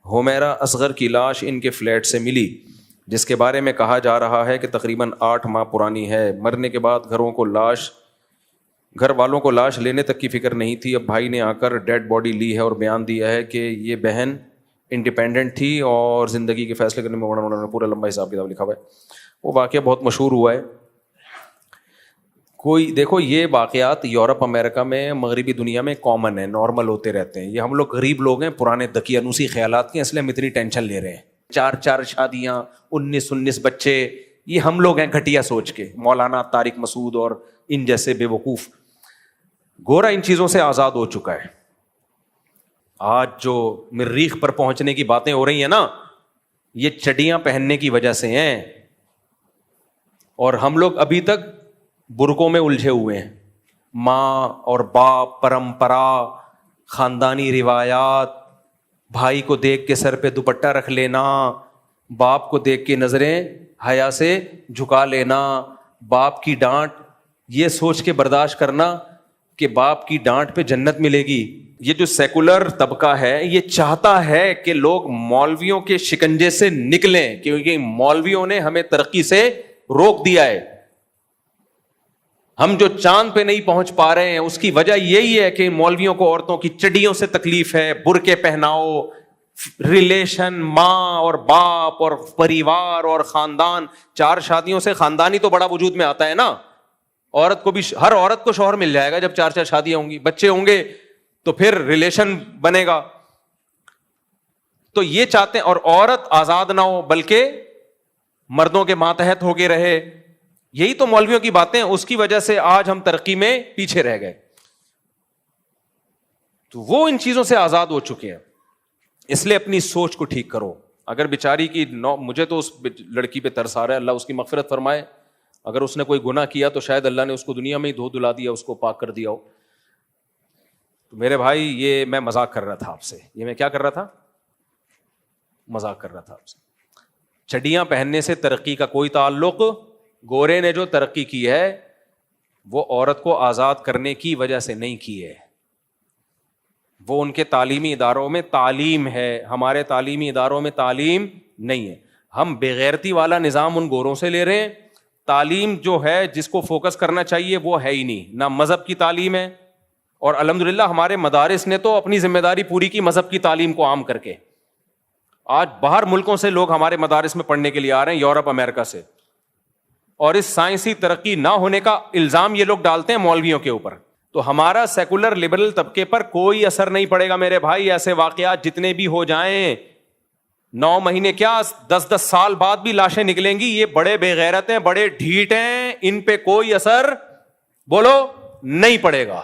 حمیرہ اصغر کی لاش ان کے فلیٹ سے ملی، جس کے بارے میں کہا جا رہا ہے کہ تقریباً 8 ماہ پرانی ہے۔ مرنے کے بعد گھر والوں کو لاش لینے تک کی فکر نہیں تھی۔ اب بھائی نے آ کر ڈیڈ باڈی لی ہے اور بیان دیا ہے کہ یہ بہن انڈیپینڈنٹ تھی اور زندگی کے فیصلے کرنے میں انہوں نے پورا لمبا حساب کتاب لکھا ہوا ہے۔ وہ واقعہ بہت مشہور ہوا ہے۔ دیکھو یہ واقعات یورپ امریکہ میں مغربی دنیا میں کامن ہے، نارمل ہوتے رہتے ہیں۔ یہ ہم لوگ غریب لوگ ہیں، پرانے دقیانوسی خیالات کے، اس لیے ہم اتنی ٹینشن لے رہے ہیں۔ 4 شادیاں، 19 بچے، یہ ہم لوگ ہیں گھٹیا سوچ کے، مولانا طارق مسعود اور ان جیسے بے وقوف۔ گورا ان چیزوں سے آزاد ہو چکا ہے۔ آج جو مریخ پر پہنچنے کی باتیں ہو رہی ہیں نا، یہ چڈیاں پہننے کی وجہ سے ہیں، اور ہم لوگ ابھی تک برقعوں میں الجھے ہوئے ہیں۔ ماں اور باپ، پرمپرا، خاندانی روایات، بھائی کو دیکھ کے سر پہ دوپٹہ رکھ لینا، باپ کو دیکھ کے نظریں حیا سے جھکا لینا، باپ کی ڈانٹ، یہ سوچ کے برداشت کرنا کہ باپ کی ڈانٹ پہ جنت ملے گی۔ یہ جو سیکولر طبقہ ہے یہ چاہتا ہے کہ لوگ مولویوں کے شکنجے سے نکلیں، کیونکہ مولویوں نے ہمیں ترقی سے روک دیا ہے۔ ہم جو چاند پہ نہیں پہنچ پا رہے ہیں اس کی وجہ یہی ہے کہ مولویوں کو عورتوں کی چڈیوں سے تکلیف ہے، برقعے پہناؤ، ریلیشن، ماں اور باپ اور پریوار اور خاندان، 4 شادیوں سے خاندانی تو بڑا وجود میں آتا ہے نا۔ عورت کو بھی، ہر عورت کو شوہر مل جائے گا جب 4 شادیاں ہوں گی، بچے ہوں گے تو پھر ریلیشن بنے گا۔ تو یہ چاہتے ہیں، اور عورت آزاد نہ ہو بلکہ مردوں کے ماتحت ہو کے رہے۔ یہی تو مولویوں کی باتیں، اس کی وجہ سے آج ہم ترقی میں پیچھے رہ گئے۔ تو وہ ان چیزوں سے آزاد ہو چکے ہیں، اس لیے اپنی سوچ کو ٹھیک کرو۔ اگر بیچاری کی مجھے تو اس لڑکی پہ ترس آ رہا ہے، اللہ اس کی مغفرت فرمائے۔ اگر اس نے کوئی گناہ کیا تو شاید اللہ نے اس کو دنیا میں ہی دھو دلا دیا، اس کو پاک کر دیا ہو۔ تو میرے بھائی یہ میں مذاق کر رہا تھا آپ سے، یہ میں کیا کر رہا تھا؟ مذاق کر رہا تھا آپ سے۔ چڈیاں پہننے سے ترقی کا کوئی تعلق، گورے نے جو ترقی کی ہے وہ عورت کو آزاد کرنے کی وجہ سے نہیں کی ہے، وہ ان کے تعلیمی اداروں میں تعلیم ہے، ہمارے تعلیمی اداروں میں تعلیم نہیں ہے۔ ہم بے غیرتی والا نظام ان گوروں سے لے رہے ہیں۔ تعلیم جو ہے جس کو فوکس کرنا چاہیے وہ ہے ہی نہیں، نہ مذہب کی تعلیم ہے، اور الحمدللہ ہمارے مدارس نے تو اپنی ذمہ داری پوری کی مذہب کی تعلیم کو عام کر کے۔ آج باہر ملکوں سے لوگ ہمارے مدارس میں پڑھنے کے لیے آ رہے ہیں، یورپ امریکہ سے، اور اس سائنسی ترقی نہ ہونے کا الزام یہ لوگ ڈالتے ہیں مولویوں کے اوپر۔ تو ہمارا سیکولر لبرل طبقے پر کوئی اثر نہیں پڑے گا میرے بھائی۔ ایسے واقعات جتنے بھی ہو جائیں، 9 مہینے کیا 10 سال بعد بھی لاشیں نکلیں گی۔ یہ بڑے بے غیرت ہیں، بڑے ڈھیٹ ہیں، ان پہ کوئی اثر بولو نہیں پڑے گا۔